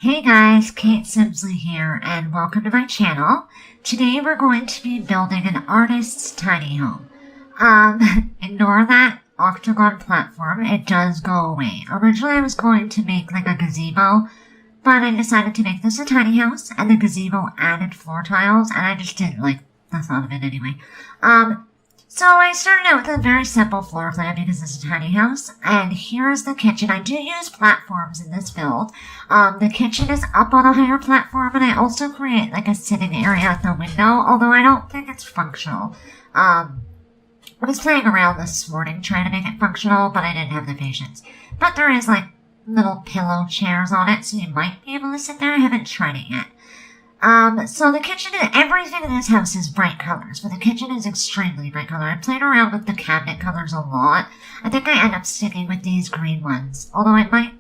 Hey guys, Kate Simsley here, and welcome to my channel. Today we're going to be building an artist's tiny home. Ignore that octagon platform, it does go away. Originally I was going to make like a gazebo, but I decided to make this a tiny house, and the gazebo added floor tiles, and I just didn't like the thought of it anyway. So I started out with a very simple floor plan because it's a tiny house, and here's the kitchen. I do use platforms in this build. The kitchen is up on a higher platform, and I also create like a sitting area at the window, although I don't think it's functional. I was playing around this morning trying to make it functional, but I didn't have the patience. But there is like little pillow chairs on it, so you might be able to sit there. I haven't tried it yet. So the kitchen, everything in this house is bright colors, but the kitchen is extremely bright color. I played around with the cabinet colors a lot. I think I end up sticking with these green ones, although I might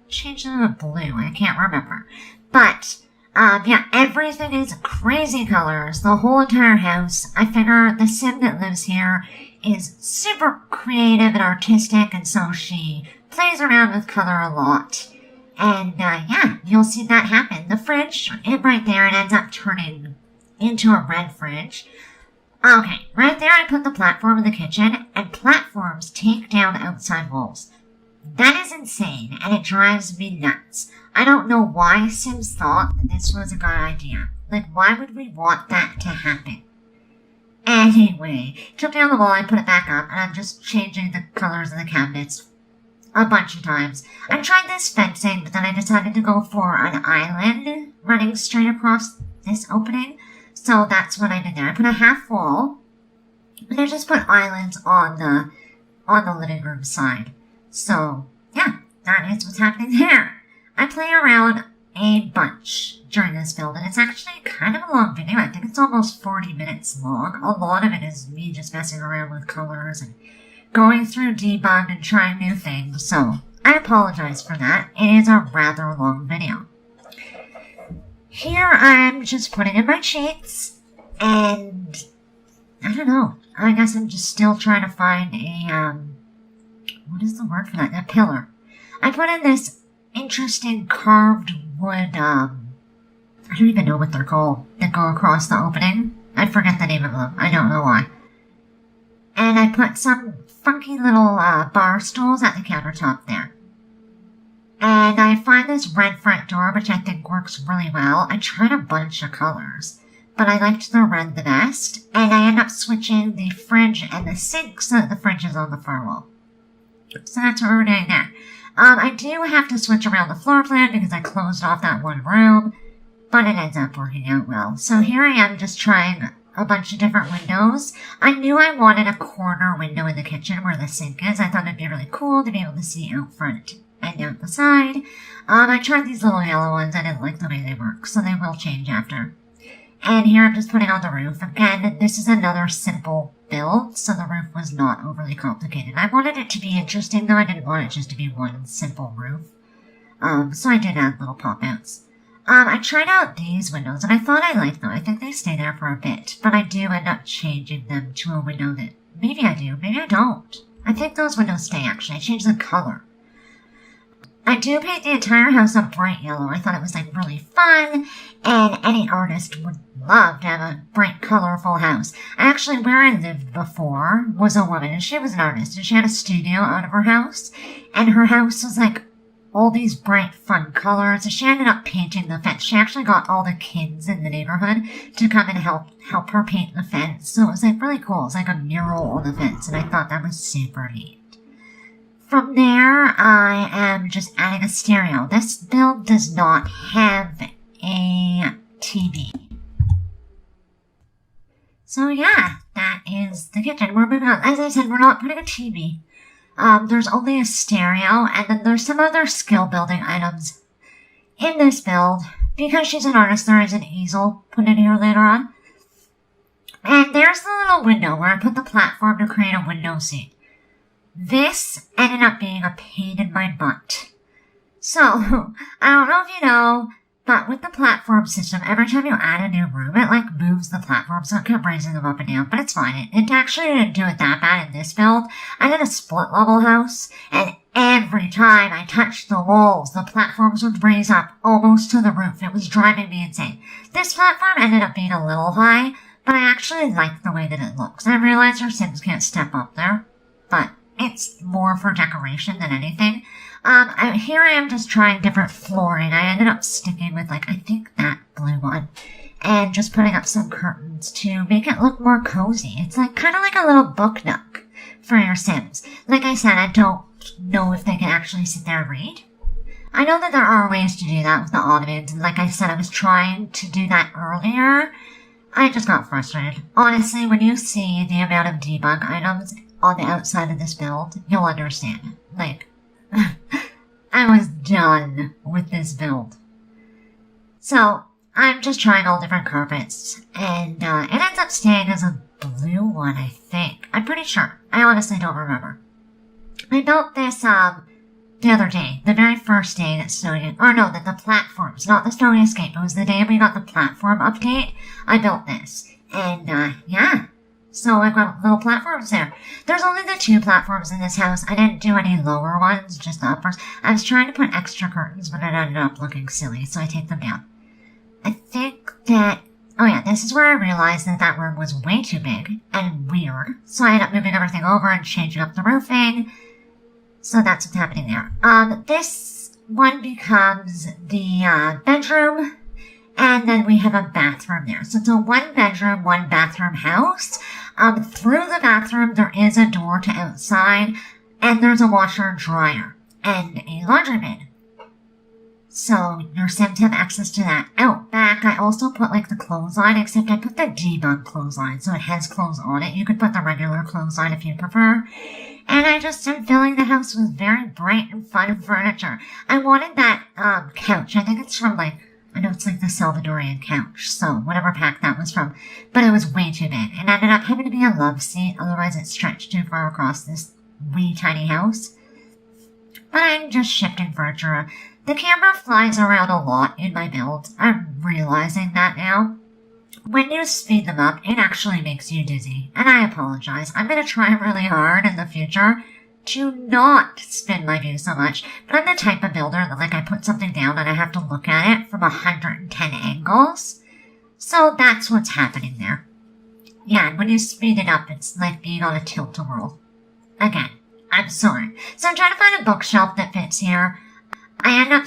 change them to blue, I can't remember. But, yeah, everything is crazy colors, the whole entire house. I figure the sim that lives here is super creative and artistic, and so she plays around with color a lot. And, yeah, you'll see that happen. The fridge, right there, it ends up turning into a red fridge. Okay, right there I put the platform in the kitchen, and platforms take down outside walls. That is insane, and it drives me nuts. I don't know why Sims thought that this was a good idea. Like, why would we want that to happen? Anyway, took down the wall, I put it back up, and I'm just changing the colors of the cabinets a bunch of times. I tried this fencing, but then I decided to go for an island running straight across this opening. So that's what I did there. I put a half wall, and I just put islands on the living room side. So, yeah, that is what's happening there. I play around a bunch during this build, and it's actually kind of a long video. I think it's almost 40 minutes long. A lot of it is me just messing around with colors and going through debug and trying new things, so I apologize for that. It is a rather long video. Here I'm just putting in my cheats, and I don't know. I guess I'm just still trying to find a, what is the word for that? A pillar. I put in this interesting carved wood, I don't even know what they're called, that go across the opening. I forget the name of them. I don't know why. And I put some funky little bar stools at the countertop there. And I find this red front door, which I think works really well. I tried a bunch of colors, but I liked the red the best. And I end up switching the fridge and the sink so that the fridge is on the far wall. So that's what we're doing there. I do have to switch around the floor plan because I closed off that one room, but it ends up working out well. So here I am just trying a bunch of different windows. I knew I wanted a corner window in the kitchen where the sink is. I thought it'd be really cool to be able to see out front and out the side. I tried these little yellow ones. I didn't like the way they work, so they will change after. And here I'm just putting on the roof. Again, this is another simple build, so the roof was not overly complicated. I wanted it to be interesting, though. I didn't want it just to be one simple roof. So I did add little pop-outs. I tried out these windows, and I thought I liked them. I think they stay there for a bit, but I do end up changing them to a window that maybe I do, maybe I don't. I think those windows stay, actually. I changed the color. I do paint the entire house a bright yellow. I thought it was, like, really fun, and any artist would love to have a bright, colorful house. Actually, where I lived before was a woman, and she was an artist, and she had a studio out of her house, and her house was, like, all these bright, fun colors. She ended up painting the fence. She actually got all the kids in the neighborhood to come and help her paint the fence. So it was like really cool. It was like a mural on the fence, and I thought that was super neat. From there, I am just adding a stereo. This build does not have a TV. So yeah, that is the kitchen. We're moving on. As I said, we're not putting a TV. There's only a stereo, and then there's some other skill building items in this build. Because she's an artist, there is an easel put in here later on. And there's the little window where I put the platform to create a window seat. This ended up being a pain in my butt. So, I don't know if you know, But with the platform system, every time you add a new room, it like moves the platform, so it kept raising them up and down. But it's fine. It actually didn't do it that bad in this build. I did a split level house, and every time I touched the walls, the platforms would raise up almost to the roof. It was driving me insane. This platform ended up being a little high, but I actually like the way that it looks. I realize your Sims can't step up there, but it's more for decoration than anything. Here I am just trying different flooring. I ended up sticking with, like, I think that blue one. And just putting up some curtains to make it look more cozy. It's like, kind of like a little book nook for your Sims. Like I said, I don't know if they can actually sit there and read. I know that there are ways to do that with the ottomans, and like I said, I was trying to do that earlier. I just got frustrated. Honestly, when you see the amount of debug items on the outside of this build, you'll understand. Like, I was done with this build. So, I'm just trying all different carpets, and it ends up staying as a blue one, I think. I'm pretty sure. I honestly don't remember. I built this, the other day, the very first day that Snowy, or no, the platforms, not the Snowy Escape, it was the day we got the platform update, I built this. And, yeah. So I've got little platforms there. There's only the 2 platforms in this house. I didn't do any lower ones, just the uppers. I was trying to put extra curtains, but it ended up looking silly, so I take them down. I think that, oh yeah, this is where I realized that that room was way too big and weird. So I ended up moving everything over and changing up the roofing. So that's what's happening there. This one becomes the, bedroom. And then we have a bathroom there. So it's a 1 bedroom, 1 bathroom house. Through the bathroom, there is a door to outside, and there's a washer and dryer, and a laundry bin. So your Sims have access to that. Out back, I also put like the clothesline, except I put the debug clothesline, so it has clothes on it. You could put the regular clothesline if you prefer. And I just am filling the house with very bright and fun furniture. I wanted that, couch. I think it's from like, I know it's like the Salvadorian couch, so whatever pack that was from. But it was way too big. It ended up having to be a love seat, otherwise it stretched too far across this wee tiny house. But I'm just shifting furniture. The camera flies around a lot in my build. I'm realizing that now. When you speed them up, it actually makes you dizzy. And I apologize. I'm going to try really hard in the future to not spin my view so much, but I'm the type of builder that like I put something down and I have to look at it from 110 angles. So that's what's happening there. Yeah, and when you speed it up, it's like being on a tilt-a-whirl. Again, I'm sorry. So I'm trying to find a bookshelf that fits here. I end up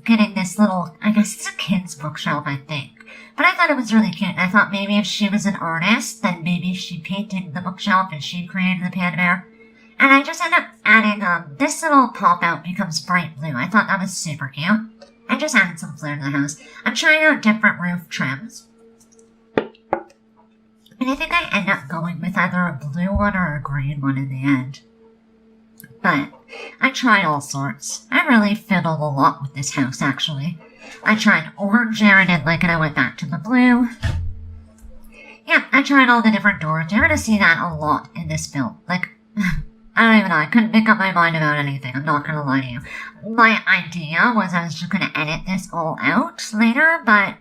getting this little, I guess it's a kid's bookshelf, I think. But I thought it was really cute, and I thought maybe if she was an artist, then maybe she painted the bookshelf and she created the Panda Bear. And I just end up adding, this little pop-out becomes bright blue. I thought that was super cute. I just added some flair to the house. I'm trying out different roof trims. And I think I end up going with either a blue one or a green one in the end. But I tried all sorts. I really fiddled a lot with this house, actually. I tried orange there, I didn't like it, I went back to the blue. Yeah, I tried all the different doors. You're gonna see that a lot in this build. Like, I don't even know, I couldn't make up my mind about anything, I'm not gonna lie to you. My idea was I was just gonna edit this all out later, but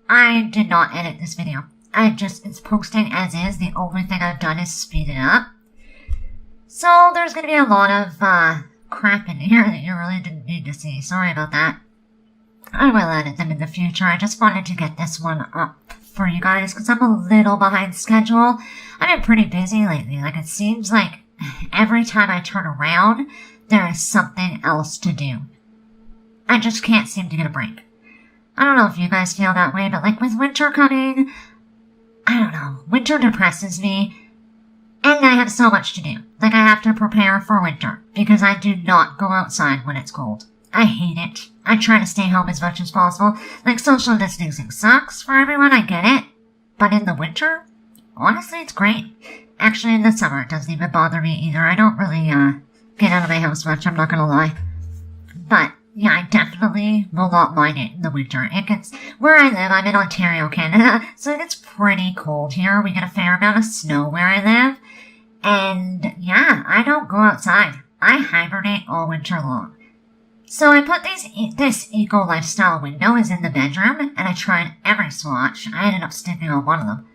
I did not edit this video. It's posting as is. The only thing I've done is speed it up. So there's gonna be a lot of, crap in here that you really didn't need to see. Sorry about that. I will edit them in the future. I just wanted to get this one up for you guys because I'm a little behind schedule. I've been pretty busy lately. Like, it seems like every time I turn around, there is something else to do. I just can't seem to get a break. I don't know if you guys feel that way, but like with winter coming, I don't know. Winter depresses me. And I have so much to do. Like, I have to prepare for winter because I do not go outside when it's cold. I hate it. I try to stay home as much as possible. Like, social distancing sucks for everyone, I get it. But in the winter, honestly, it's great. Actually, in the summer, it doesn't even bother me either. I don't really, get out of my house much, I'm not gonna lie. But, yeah, I definitely will not mind it in the winter. It gets, where I live, I'm in Ontario, Canada, so it gets pretty cold here. We get a fair amount of snow where I live. And, yeah, I don't go outside. I hibernate all winter long. So I put this eco lifestyle window is in the bedroom, and I tried every swatch. I ended up sticking on one of them.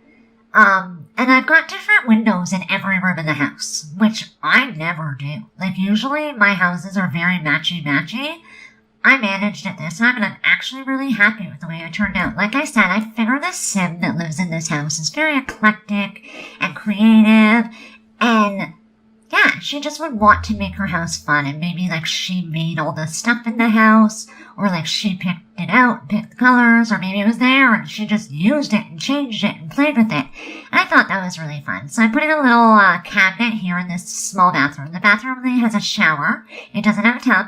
And I've got different windows in every room in the house, which I never do. Like, usually my houses are very matchy-matchy. I managed it this time, and I'm actually really happy with the way it turned out. Like I said, I figure the sim that lives in this house is very eclectic and creative, and yeah, she just would want to make her house fun, and maybe, like, she made all the stuff in the house, or, like, she picked it out, picked the colors, or maybe it was there, and she just used it and changed it and played with it. And I thought that was really fun. So I put in a little cabinet here in this small bathroom. The bathroom only has a shower. It doesn't have a tub,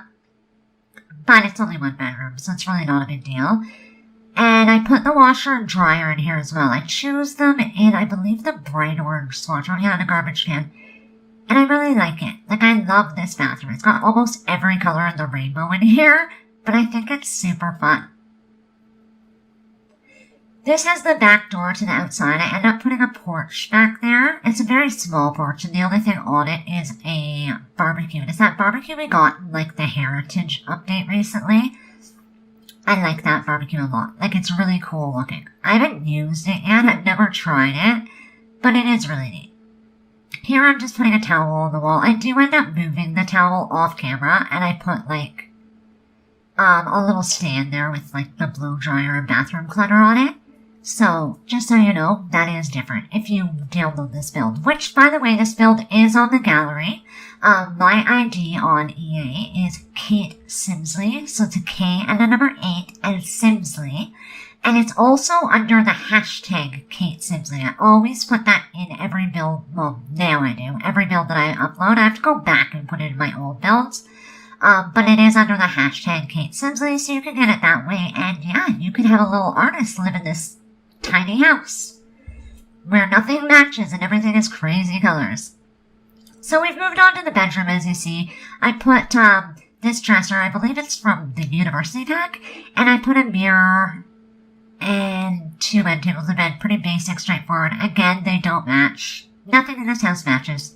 but it's only one bedroom, so it's really not a big deal. And I put the washer and dryer in here as well. I choose them in, I believe, the bright orange swatch. Oh, yeah, in a garbage can. And I really like it. Like, I love this bathroom. It's got almost every color in the rainbow in here, but I think it's super fun. This has the back door to the outside. I end up putting a porch back there. It's a very small porch, and the only thing on it is a barbecue. It's that barbecue we got in, like, the Heritage update recently. I like that barbecue a lot. Like, it's really cool looking. I haven't used it yet. I've never tried it, but it is really neat. Here I'm just putting a towel on the wall. I do end up moving the towel off camera, and I put, like, a little stand there with, like, the blow dryer and bathroom clutter on it. So, just so you know, that is different if you download this build. Which, by the way, this build is on the gallery. My ID on EA is Kate Simsley, so it's a K and a number 8 and Simsley. And it's also under the hashtag Kate Simsley. I always put that in every build. Well, now I do. Every build that I upload, I have to go back and put it in my old builds. But it is under the hashtag Kate Simsley, so you can get it that way. And yeah, you can have a little artist live in this tiny house where nothing matches and everything is crazy colors. So we've moved on to the bedroom, as you see. I put this dresser, I believe it's from the university pack, and I put a mirror and 2 end tables in bed. Pretty basic, straightforward. Again, they don't match. Nothing in this house matches.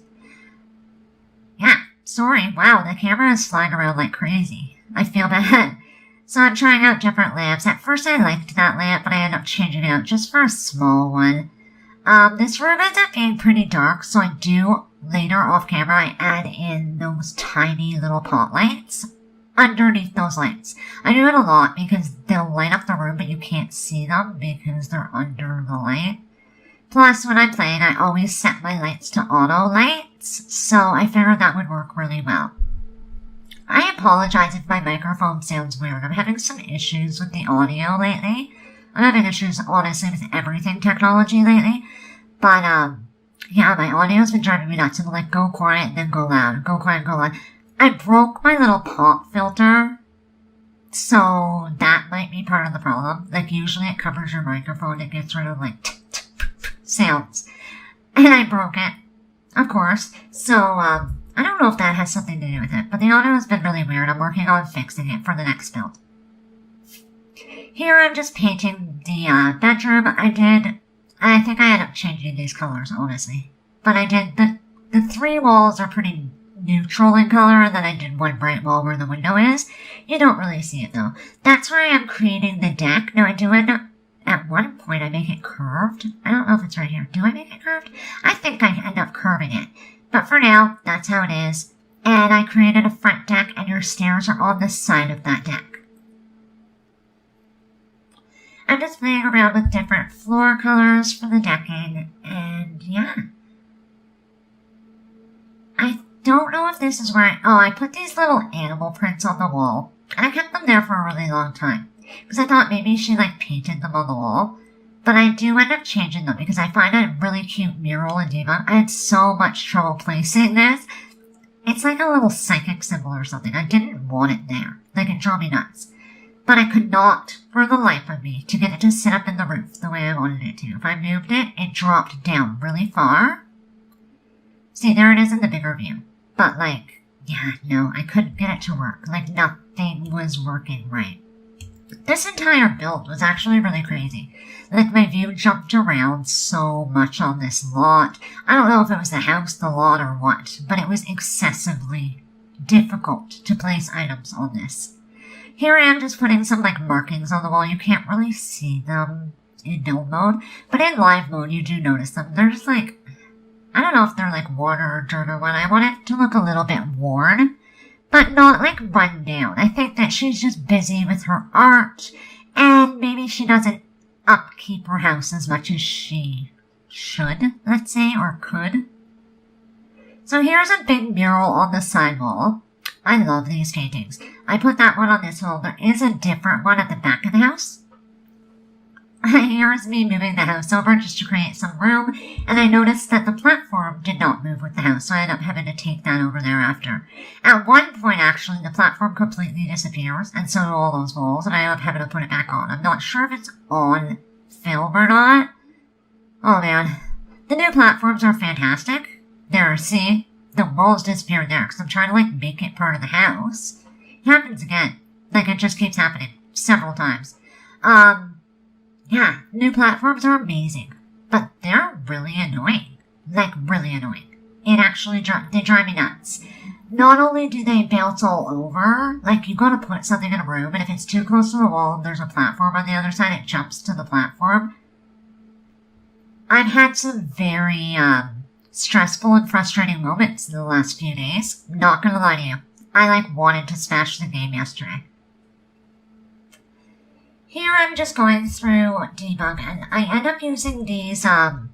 Yeah, sorry. Wow, the camera is flying around like crazy. I feel bad. So I'm trying out different lamps. At first I liked that lamp, but I ended up changing it out just for a small one. This room ends up being pretty dark, so I do, later off camera, I add in those tiny little pot lights underneath those lights. I do it a lot because they'll light up the room, but you can't see them because they're under the light. Plus, when I'm playing, I always set my lights to auto lights, so I figured that would work really well. I apologize if my microphone sounds weird. I'm having some issues with the audio lately. I'm having issues, honestly, with everything technology lately. But, yeah, my audio's been driving me nuts. It'll, like, go quiet and then go loud. Go quiet and go loud. I broke my little pop filter, so that might be part of the problem. Like, usually it covers your microphone. It gets rid of, like, sounds. And I broke it, of course. So, I don't know if that has something to do with it, but the audio has been really weird. I'm working on fixing it for the next build. Here I'm just painting the bedroom. I think I ended up changing these colors, honestly. But I did, the 3 walls are pretty neutral in color, and then I did one bright wall where the window is. You don't really see it though. That's where I am creating the deck. Now I do end up, at one point I make it curved. I don't know if it's right here. Do I make it curved? I think I end up curving it. But for now, that's how it is. And I created a front deck, and your stairs are on the side of that deck. I'm just playing around with different floor colors for the decking, and yeah. I don't know if this is where I put these little animal prints on the wall. And I kept them there for a really long time, because I thought maybe she, like, painted them on the wall. But I do end up changing them because I find a really cute mural in Diva. I had so much trouble placing this. It's like a little psychic symbol or something. I didn't want it there. Like, it drove me nuts. But I could not, for the life of me, to get it to sit up in the roof the way I wanted it to. If I moved it, it dropped down really far. See, there it is in the bigger view. But, like, yeah, no, I couldn't get it to work. Like, nothing was working right. This entire build was actually really crazy. Like, my view jumped around so much on this lot. I don't know if it was the house, the lot, or what, but it was excessively difficult to place items on this. Here I am just putting some like markings on the wall. You can't really see them in build mode, but in live mode you do notice them. They're just like, I don't know if they're like water or dirt or what. I want it to look a little bit worn, but not like run down. I think that she's just busy with her art, and maybe she doesn't upkeep her house as much as she should, let's say, or could. So here's a big mural on the side wall. I love these paintings. I put that one on this wall. There is a different one at the back of the house. Here's me moving the house over just to create some room, and I noticed that the platform did not move with the house, so I ended up having to take that over there after. At one point, actually, the platform completely disappears, and so do all those walls, and I end up having to put it back on. I'm not sure if it's on film or not. Oh man. The new platforms are fantastic. There, see? The walls disappeared there, because I'm trying to, like, make it part of the house. It happens again. Like, it just keeps happening. Several times. Yeah, new platforms are amazing, but they're really annoying. Like, really annoying. It actually they drive me nuts. Not only do they bounce all over, like, you gotta put something in a room, and if it's too close to the wall and there's a platform on the other side, it jumps to the platform. I've had some very, stressful and frustrating moments in the last few days. Not gonna lie to you. I, like, wanted to smash the game yesterday. Here I'm just going through debug, and I end up using these, oh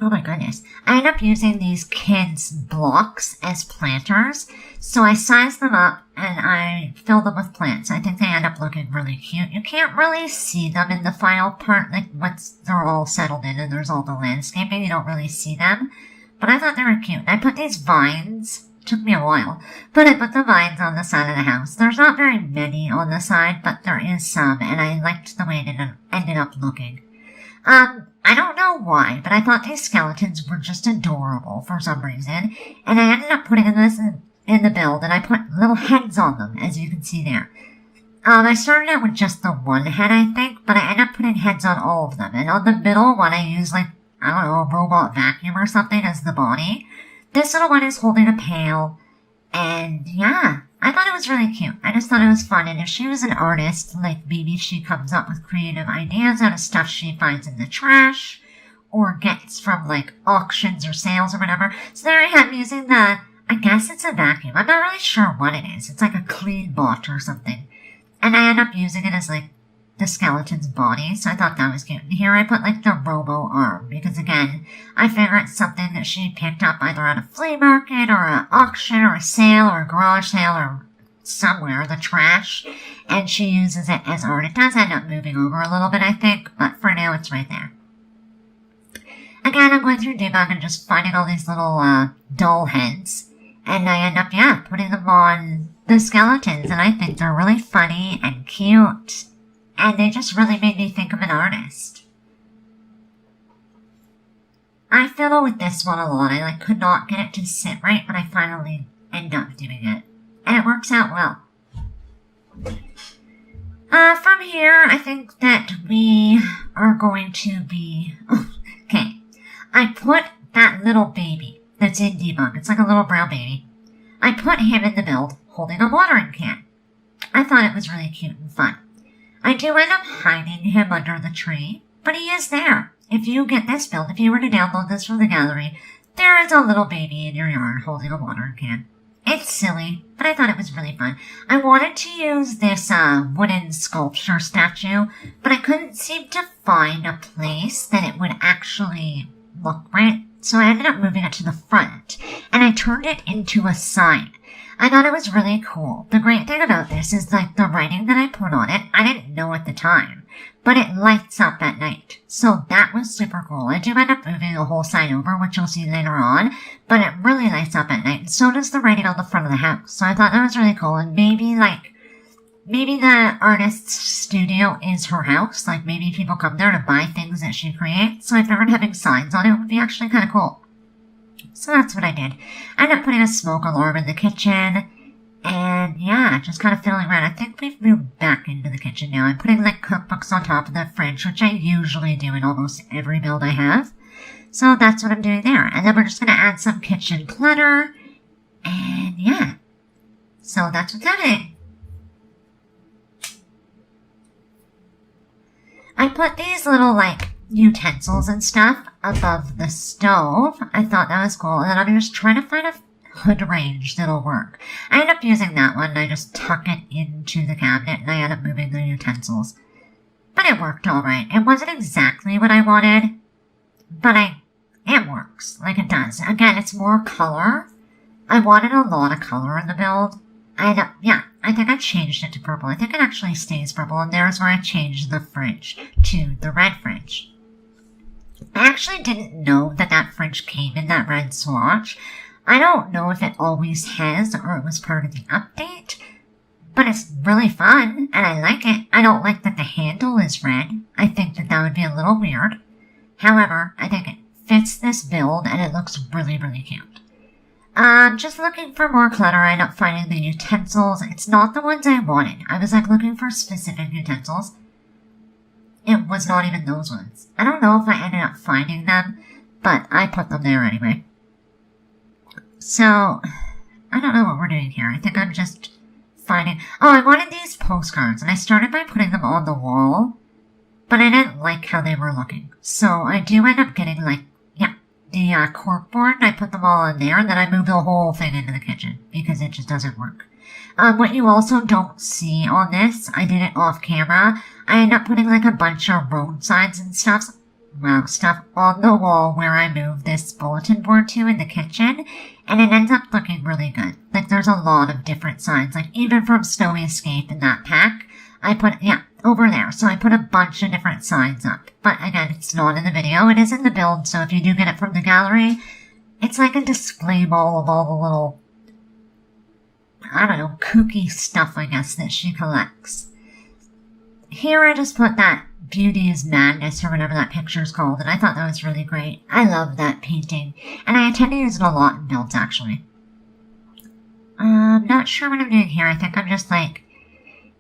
my goodness. I end up using these kids' blocks as planters, so I size them up and I fill them with plants. I think they end up looking really cute. You can't really see them in the final part, like once they're all settled in and there's all the landscaping, you don't really see them. But I thought they were cute. I put these vines. Took me a while, but I put the vines on the side of the house. There's not very many on the side, but there is some, and I liked the way it ended up looking. I don't know why, but I thought these skeletons were just adorable for some reason, and I ended up putting this in the build, and I put little heads on them, as you can see there. I started out with just the one head, I think, but I ended up putting heads on all of them, and on the middle one I used, like, I don't know, a robot vacuum or something as the body. This little one is holding a pail, and yeah, I thought it was really cute. I just thought it was fun, and if she was an artist, like maybe she comes up with creative ideas out of stuff she finds in the trash, or gets from like auctions or sales or whatever. So there I am using I guess it's a vacuum. I'm not really sure what it is. It's like a clean bot or something. And I end up using it as like the skeleton's body, so I thought that was cute. And here I put like the robo arm, because again, I figure it's something that she picked up either at a flea market or an auction or a sale or a garage sale or somewhere, the trash, and she uses it as art. It does end up moving over a little bit, I think, but for now it's right there. Again, I'm going through debug and just finding all these little doll heads, and I end up, yeah, putting them on the skeletons, and I think they're really funny and cute. And they just really made me think of an artist. I fiddle with this one a lot. I like could not get it to sit right, but I finally end up doing it. And it works out well. From here, I think that we are going to be... Okay. I put that little baby that's in debug. It's like a little brown baby. I put him in the build holding a watering can. I thought it was really cute and fun. I do end up hiding him under the tree, but he is there. If you get this build, if you were to download this from the gallery, there is a little baby in your yard holding a watering can. It's silly, but I thought it was really fun. I wanted to use this wooden sculpture statue, but I couldn't seem to find a place that it would actually look right, so I ended up moving it to the front, and I turned it into a sign. I thought it was really cool. The great thing about this is like the writing that I put on it, I didn't know at the time, but it lights up at night. So that was super cool. I do end up moving the whole sign over, which you'll see later on, but it really lights up at night, and so does the writing on the front of the house. So I thought that was really cool, and maybe the artist's studio is her house. Like maybe people come there to buy things that she creates. So I figured having signs on it would be actually kind of cool. So that's what I did. I ended up putting a smoke alarm in the kitchen. And yeah, just kind of fiddling around. I think we've moved back into the kitchen now. I'm putting like cookbooks on top of the fridge, which I usually do in almost every build I have. So that's what I'm doing there. And then we're just going to add some kitchen clutter. And yeah. So that's what's happening. I put these little, like, utensils and stuff above the stove. I thought that was cool. And then I'm just trying to find a hood range that'll work. I end up using that one, and I just tuck it into the cabinet, and I end up moving the utensils. But it worked alright. It wasn't exactly what I wanted, but it works. Like, it does. Again, it's more color. I wanted a lot of color in the build. I think I changed it to purple. I think it actually stays purple, and there's where I changed the fridge to the red fridge. I actually didn't know that that fridge came in that red swatch. I don't know if it always has or it was part of the update, but it's really fun, and I like it. I don't like that the handle is red. I think that that would be a little weird. However, I think it fits this build, and it looks really, really cute. Just looking for more clutter. I end up finding the utensils. It's not the ones I wanted. I was like looking for specific utensils. It was not even those ones. I don't know if I ended up finding them, but I put them there anyway. So, I don't know what we're doing here. I think I'm just finding... Oh, I wanted these postcards, and I started by putting them on the wall, but I didn't like how they were looking. So I do end up getting, like, the corkboard, and I put them all in there, and then I moved the whole thing into the kitchen, because it just doesn't work. What you also don't see on this, I did it off camera, I end up putting like a bunch of road signs and stuff on the wall where I moved this bulletin board to in the kitchen, and it ends up looking really good. Like, there's a lot of different signs, like even from Snowy Escape in that pack, I put, over there. So I put a bunch of different signs up. But again, it's not in the video. It is in the build, so if you do get it from the gallery, it's like a display ball of all the little, I don't know, kooky stuff, I guess, that she collects. Here I just put that Beauty is Madness, or whatever that picture's called, and I thought that was really great. I love that painting, and I intend to use it a lot in builds, actually. I'm not sure what I'm doing here. I think I'm just, like,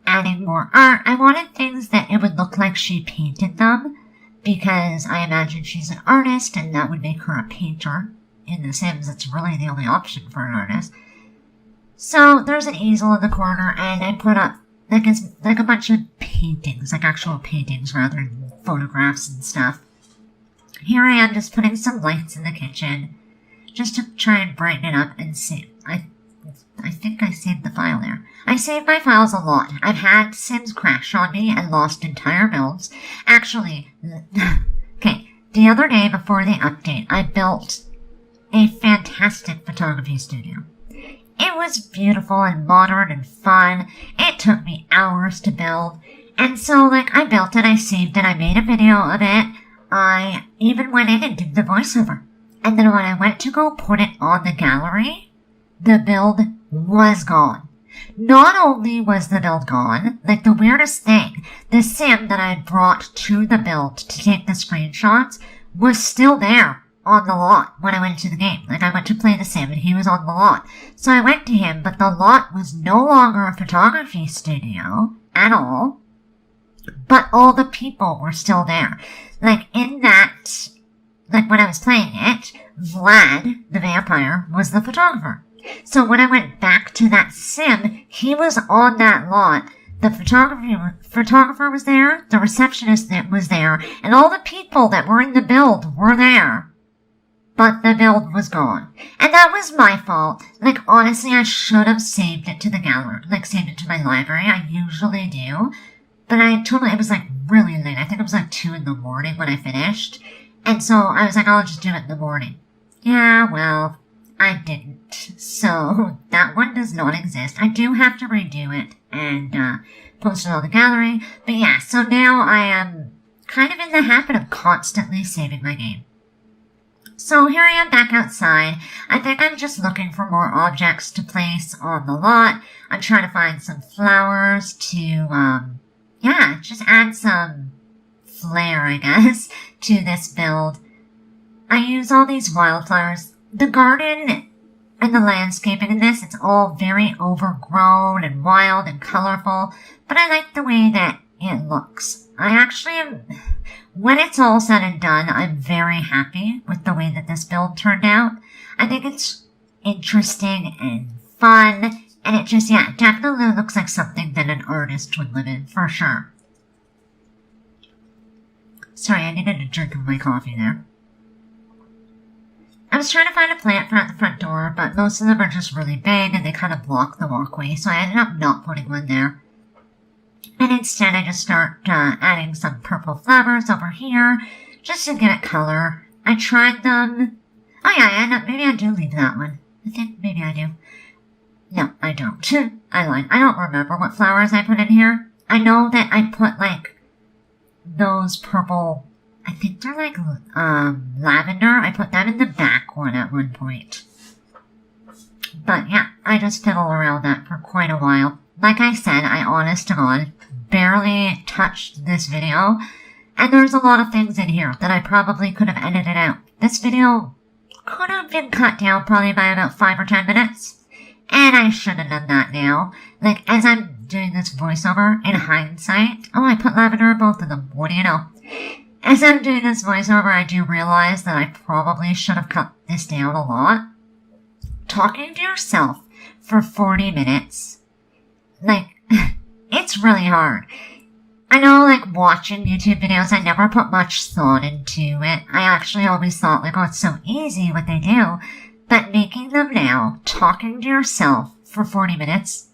adding more art. I wanted things that it would look like she painted them, because I imagine she's an artist, and that would make her a painter. In The Sims, it's really the only option for an artist. So, there's an easel in the corner, and I put up, like a bunch of paintings, like actual paintings rather than photographs and stuff. Here I am just putting some lights in the kitchen, just to try and brighten it up and see. I think I saved the file there. I save my files a lot. I've had Sims crash on me and lost entire builds. Actually, okay, the other day before the update, I built a fantastic photography studio. It was beautiful and modern and fun. It took me hours to build. And so, like, I built it, I saved it, I made a video of it. I even went in and did the voiceover. And then when I went to go put it on the gallery, the build was gone. Not only was the build gone, like the weirdest thing, the sim that I had brought to the build to take the screenshots was still there on the lot when I went to the game. Like, I went to play the sim and he was on the lot. So I went to him, but the lot was no longer a photography studio at all, but all the people were still there. Like, in that, like when I was playing it, Vlad, the vampire, was the photographer. So when I went back to that sim, he was on that lot. The photographer was there, the receptionist was there, and all the people that were in the build were there. But the build was gone. And that was my fault. Like, honestly, I should have saved it to the gallery, like saved it to my library. I usually do. But it was like really late. I think it was like 2 in the morning when I finished. And so I was like, I'll just do it in the morning. Yeah, well, I didn't. So that one does not exist. I do have to redo it and post it on the gallery. But yeah, so now I am kind of in the habit of constantly saving my game. So here I am back outside. I think I'm just looking for more objects to place on the lot. I'm trying to find some flowers to, just add some flair, I guess, to this build. I use all these wildflowers. The garden and the landscaping in this, it's all very overgrown and wild and colorful, but I like the way that it looks. I actually am, when it's all said and done, I'm very happy with the way that this build turned out. I think it's interesting and fun, and it just, definitely looks like something that an artist would live in, for sure. Sorry, I needed a drink of my coffee there. I was trying to find a plant at the front door, but most of them are just really big and they kind of block the walkway, so I ended up not putting one there. And instead I just start adding some purple flowers over here, just to give it color. I tried them. Oh yeah, maybe I do leave that one. I think maybe I do. No, I don't. I lied. I don't remember what flowers I put in here. I know that I put, like, those purple, I think they're like, lavender. I put them in the back one at one point. But yeah, I just fiddle around that for quite a while. Like I said, I honest to God barely touched this video, and there's a lot of things in here that I probably could have edited out. This video could have been cut down probably by about 5 or 10 minutes, and I should have done that now. Like, as I'm doing this voiceover, in hindsight, oh, I put lavender in both of them, what do you know? As I'm doing this voiceover, I do realize that I probably should have cut this down a lot. Talking to yourself for 40 minutes, like, it's really hard. I know, like, watching YouTube videos, I never put much thought into it. I actually always thought, like, oh, it's so easy what they do. But making them now, talking to yourself for 40 minutes,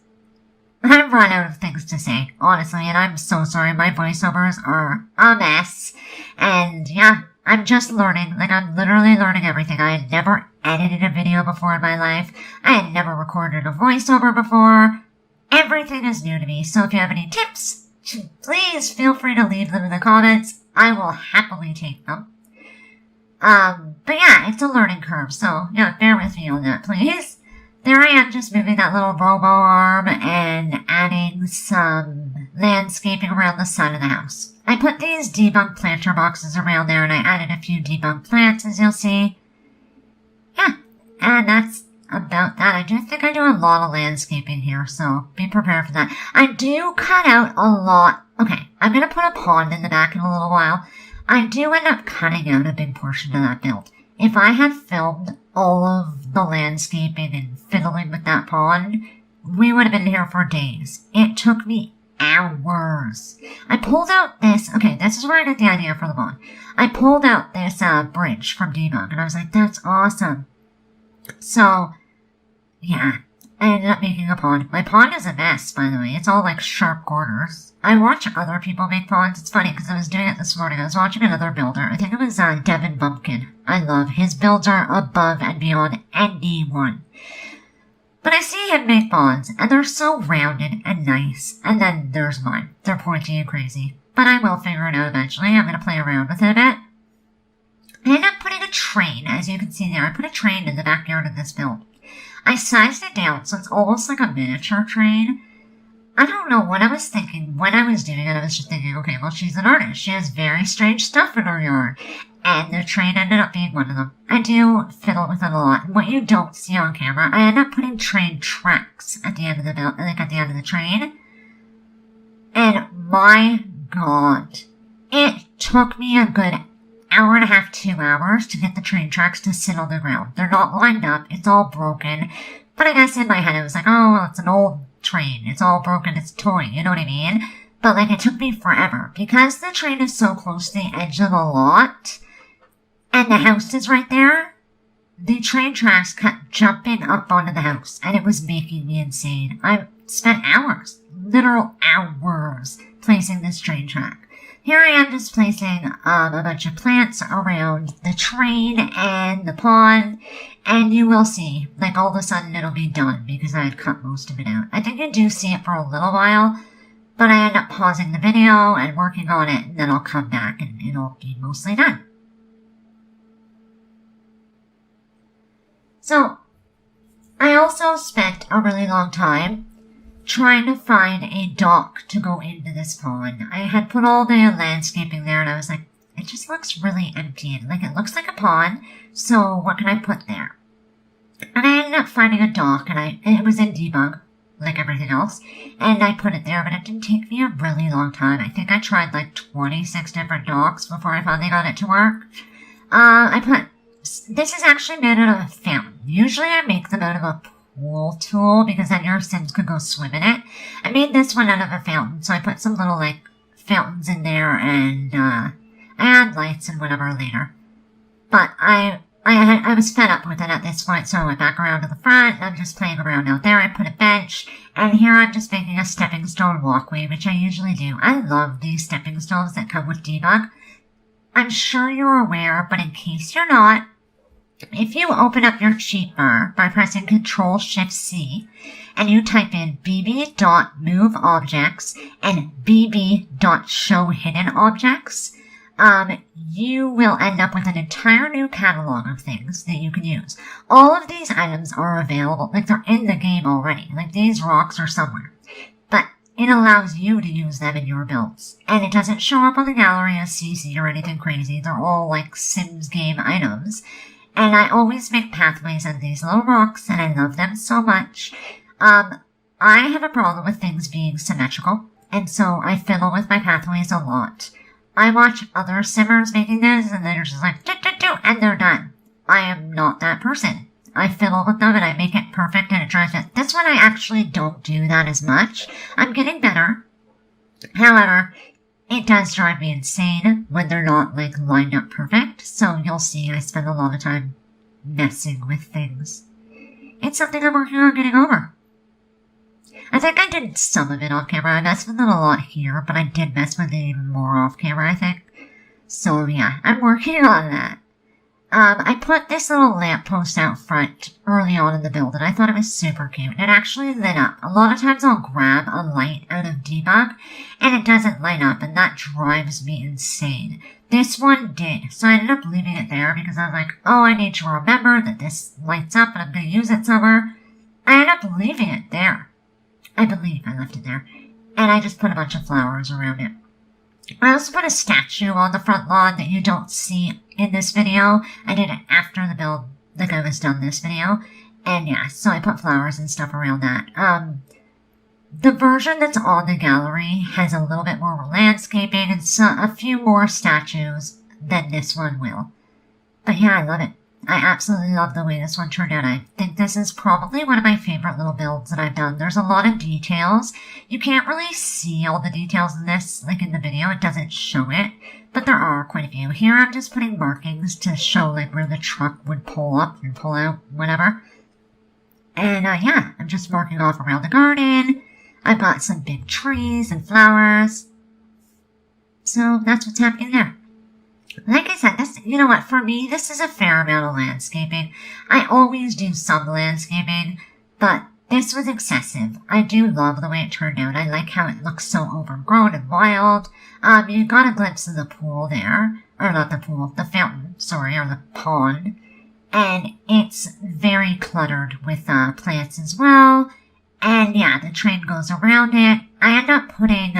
I've run out of things to say, honestly, and I'm so sorry. My voiceovers are a mess. And yeah, I'm just learning. Like, I'm literally learning everything. I had never edited a video before in my life. I had never recorded a voiceover before. Everything is new to me, so if you have any tips, please feel free to leave them in the comments. I will happily take them. But yeah, it's a learning curve, so yeah, bear with me on that, please. There I am, just moving that little robo arm and adding some landscaping around the side of the house. I put these debunk planter boxes around there, and I added a few debunk plants, as you'll see. Yeah, and that's about that. I do think I do a lot of landscaping here, so be prepared for that. I do cut out a lot. Okay, I'm going to put a pond in the back in a little while. I do end up cutting out a big portion of that build. If I had filmed all of the landscaping and fiddling with that pond, we would have been here for days. It took me hours. I pulled out this, okay, this is where I got the idea for the pond. I pulled out this bridge from Debug, and I was like, that's awesome. So, yeah, I ended up making a pond. My pond is a mess, by the way. It's all like sharp corners. I watch other people make ponds. It's funny because I was doing it this morning. I was watching another builder. I think it was Devin Bumpkin. I love his builds are above and beyond anyone. But I see him make ponds, and they're so rounded and nice. And then there's mine. They're pointy and crazy. But I will figure it out eventually. I'm going to play around with it a bit. I ended up putting a train, as you can see there. I put a train in the backyard of this build. I sized it down so it's almost like a miniature train. I don't know what I was thinking when I was doing it. I was just thinking, okay, well, she's an artist. She has very strange stuff in her yard. And the train ended up being one of them. I do fiddle with it a lot. And what you don't see on camera, I end up putting train tracks at the end of the build, like at the end of the train. And my God, it took me a good hour and a half, 2 hours to get the train tracks to sit on the ground. They're not lined up. It's all broken. But I guess in my head I was like, oh, well, it's an old train. It's all broken. It's a toy. You know what I mean? But like, it took me forever. Because the train is so close to the edge of the lot, and the house is right there, the train tracks kept jumping up onto the house, and it was making me insane. I spent hours, literal hours, placing this train track. Here I am just placing a bunch of plants around the train and the pond, and you will see, like, all of a sudden it'll be done because I had cut most of it out. I think you do see it for a little while, but I end up pausing the video and working on it, and then I'll come back and it'll be mostly done. So, I also spent a really long time trying to find a dock to go into this pond. I had put all the landscaping there, and I was like, it just looks really empty. Like, it looks like a pond, so what can I put there? And I ended up finding a dock, and it was in debug, like everything else, and I put it there, but it didn't take me a really long time. I think I tried like 26 different docks before I finally got it to work. This is actually made out of a fountain. Usually I make them out of a pool tool because then your Sims could go swim in it. I made this one out of a fountain, so I put some little like fountains in there, and I add lights and whatever later. But I was fed up with it at this point, so I went back around to the front, and I'm just playing around out there. I put a bench, and here I'm just making a stepping stone walkway, which I usually do. I love these stepping stones that come with debug. I'm sure you're aware, but in case you're not, if you open up your cheat bar by pressing Ctrl-Shift-C, and you type in bb.moveObjects and bb.showHiddenObjects, you will end up with an entire new catalog of things that you can use. All of these items are available, like they're in the game already. Like these rocks are somewhere. But it allows you to use them in your builds. And it doesn't show up on the gallery as CC or anything crazy. They're all like Sims game items. And I always make pathways out of these little rocks, and I love them so much. I have a problem with things being symmetrical, and so I fiddle with my pathways a lot. I watch other simmers making this, and they're just like, and they're done. I am not that person. I fiddle with them, and I make it perfect, and it drives it. This one I actually don't do that as much. I'm getting better. However, it does drive me insane when they're not, like, lined up perfect, so you'll see I spend a lot of time messing with things. It's something I'm working on getting over. I think I did some of it off camera. I messed with it a lot here, but I did mess with it even more off camera, I think. So yeah, I'm working on that. I put this little lamppost out front early on in the build, and I thought it was super cute. It actually lit up. A lot of times I'll grab a light out of debug, and it doesn't light up, and that drives me insane. This one did, so I ended up leaving it there because I was like, oh, I need to remember that this lights up and I'm going to use it somewhere. I ended up leaving it there. I believe I left it there. And I just put a bunch of flowers around it. I also put a statue on the front lawn that you don't see in this video. I did it after the build, like I was done this video. And yeah, so I put flowers and stuff around that. The version that's on the gallery has a little bit more landscaping and a few more statues than this one will. But yeah, I love it. I absolutely love the way this one turned out. I think this is probably one of my favorite little builds that I've done. There's a lot of details. You can't really see all the details in this, like in the video. It doesn't show it, but there are quite a few. Here I'm just putting markings to show like where the truck would pull up and pull out, whatever. And yeah, I'm just marking off around the garden. I've got some big trees and flowers. So that's what's happening there. Like I said, this, you know what, for me, this is a fair amount of landscaping. I always do some landscaping, but this was excessive. I do love the way it turned out. I like how it looks so overgrown and wild. You got a glimpse of the pool there. Or not the pool, the fountain, sorry, or the pond. And it's very cluttered with plants as well. And yeah, the train goes around it. I end up putting,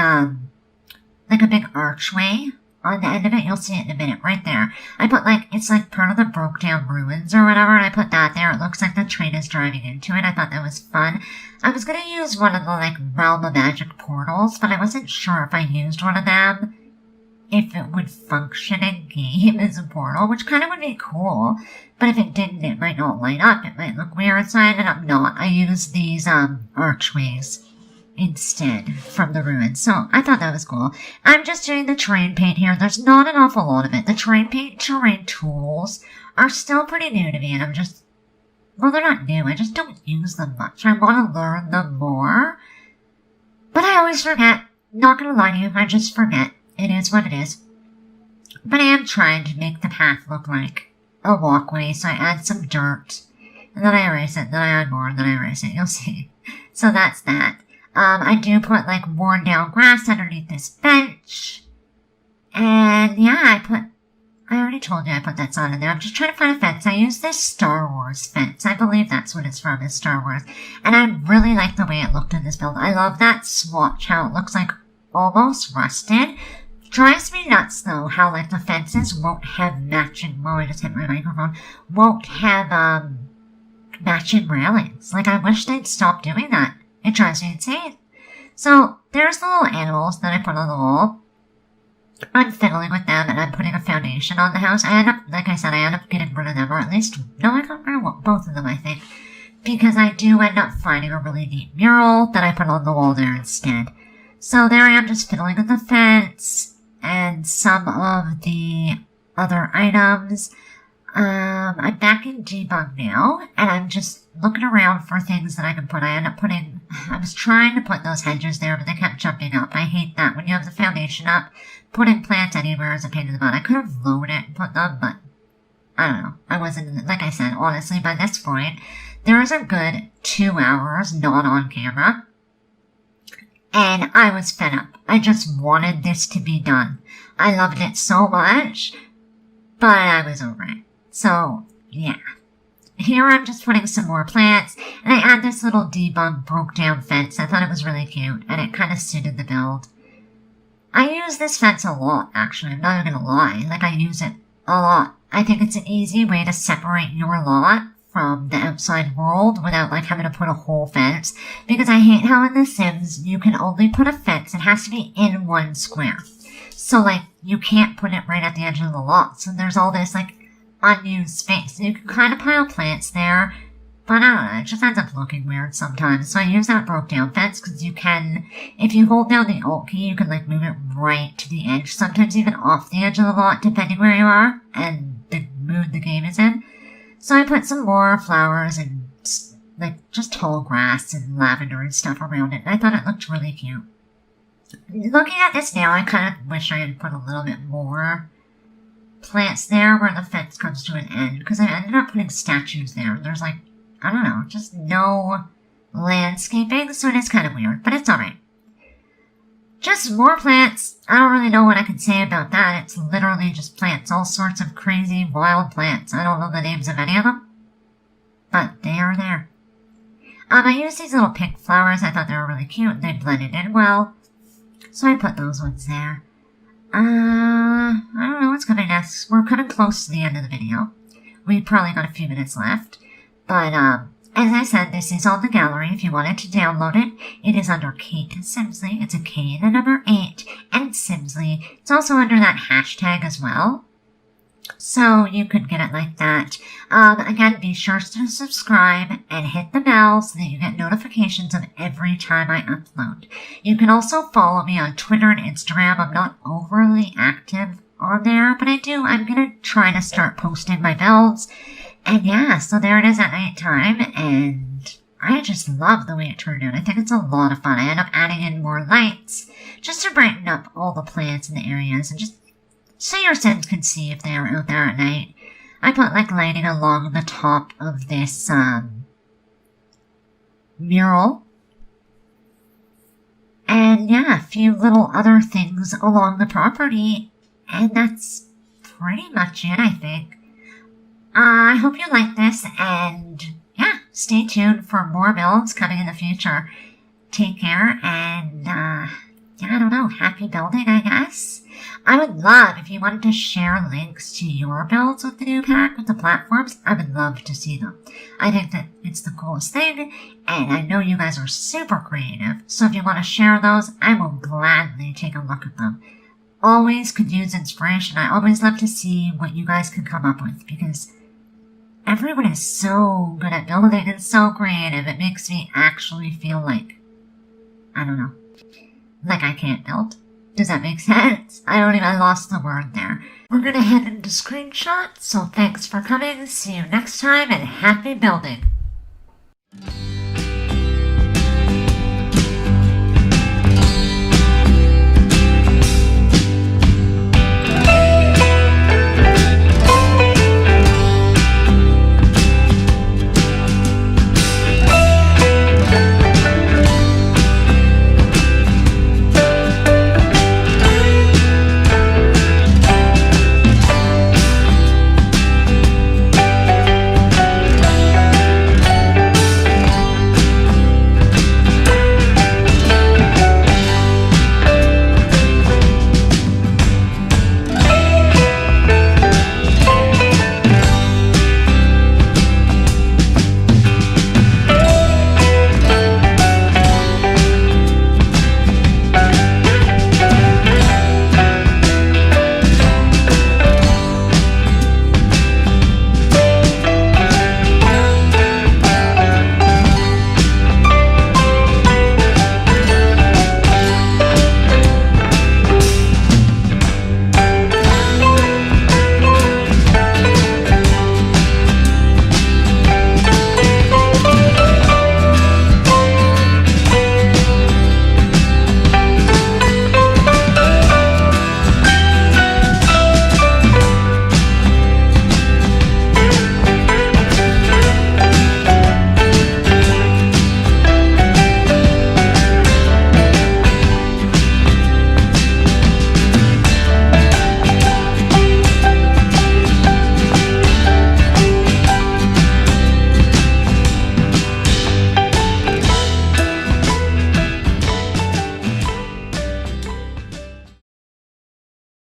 like a big archway on the end of it. You'll see it in a minute, right there. I put like, it's like part of the broke down ruins or whatever, and I put that there. It looks like the train is driving into it. I thought that was fun. I was gonna use one of the like Realm of Magic portals, but I wasn't sure if I used one of them, if it would function in game as a portal, which kind of would be cool. But if it didn't, it might not light up. It might look weird, so I ended up not. I used these, archways instead from the ruins. So I thought that was cool. I'm just doing the terrain paint here. There's not an awful lot of it. The terrain paint terrain tools are still pretty new to me, and I'm just, well, they're not new. I just don't use them much. I want to learn them more. But I always forget. Not gonna lie to you, I just forget. It is what it is. But I am trying to make the path look like a walkway, so I add some dirt, and then I erase it, then I add more, and then I erase it. You'll see. So that's that. I do put like worn down grass underneath this bench. And yeah, I already told you I put that sign in there. I'm just trying to find a fence. I use this Star Wars fence. I believe that's what it's from, is Star Wars. And I really like the way it looked in this build. I love that swatch, how it looks like almost rusted. Drives me nuts though, how like the fences won't have matching, well, I just hit my microphone, won't have, matching railings. Like, I wish they'd stop doing that. It drives me insane. So, there's the little animals that I put on the wall. I'm fiddling with them, and I'm putting a foundation on the house. I end up, like I said, I end up getting rid of them, or at least, no, I got rid of both of them, I think. Because I do end up finding a really neat mural that I put on the wall there instead. So there I am, just fiddling with the fence. and some of the other items. I'm back in debug now, and I'm just looking around for things that I can put. I was trying to put those hedges there, but they kept jumping up. I hate that. When you have the foundation up, putting plants anywhere is a pain in the butt. I could have lowered it and put them, but I don't know. I wasn't, like I said, honestly, by this point, there was a good 2 hours not on camera, and I was fed up. I just wanted this to be done. I loved it so much, but I was over it. So, yeah. Here I'm just putting some more plants, and I add this little debug broke down fence. I thought it was really cute, and it kind of suited the build. I use this fence a lot, actually. I'm not even gonna lie. Like, I use it a lot. I think it's an easy way to separate your lot from the outside world without, like, having to put a whole fence. Because I hate how in The Sims, you can only put a fence. It has to be in one square. So, like, you can't put it right at the edge of the lot. So there's all this, like, unused space. You can kind of pile plants there, but I don't know, it just ends up looking weird sometimes. So I use that broke down fence because you can, if you hold down the Alt key, you can like move it right to the edge, sometimes even off the edge of the lot, depending where you are and the mood the game is in. So I put some more flowers and like just tall grass and lavender and stuff around it. I thought it looked really cute. Looking at this now, I kind of wish I had put a little bit more plants there where the fence comes to an end, because I ended up putting statues there. There's like, I don't know, just no landscaping, so it is kind of weird, but it's alright. Just more plants. I don't really know what I can say about that. It's literally just plants, all sorts of crazy wild plants. I don't know the names of any of them, but they are there. I used these little pink flowers. I thought they were really cute, and they blended in well, so I put those ones there. I don't know what's coming next. We're kind of close to the end of the video. We probably got a few minutes left. But, as I said, this is on the gallery. If you wanted to download it, it is under Kate Simsley. It's a K and a number 8, and Simsley. It's also under that hashtag as well. So you could get it like that. Again, be sure to subscribe and hit the bell so that you get notifications of every time I upload. You can also follow me on Twitter and Instagram. I'm not overly active on there, but I'm gonna try to start posting my builds. And yeah, so there it is at night time, and I just love the way it turned out. I think it's a lot of fun. I end up adding in more lights just to brighten up all the plants in the areas and just so your Sims can see if they are out there at night. I put like lighting along the top of this mural. And yeah, a few little other things along the property. And that's pretty much it, I think. I hope you like this, and yeah, stay tuned for more builds coming in the future. Take care, and yeah, I don't know, happy building, I guess. I would love if you wanted to share links to your builds with the new pack, with the platforms. I would love to see them. I think that it's the coolest thing, and I know you guys are super creative, so if you want to share those, I will gladly take a look at them. Always could use inspiration. I always love to see what you guys can come up with, because everyone is so good at building and so creative. It makes me actually feel like, I don't know, like I can't build. Does that make sense? I lost the word there. We're gonna head into screenshots, so thanks for coming. See you next time, and happy building.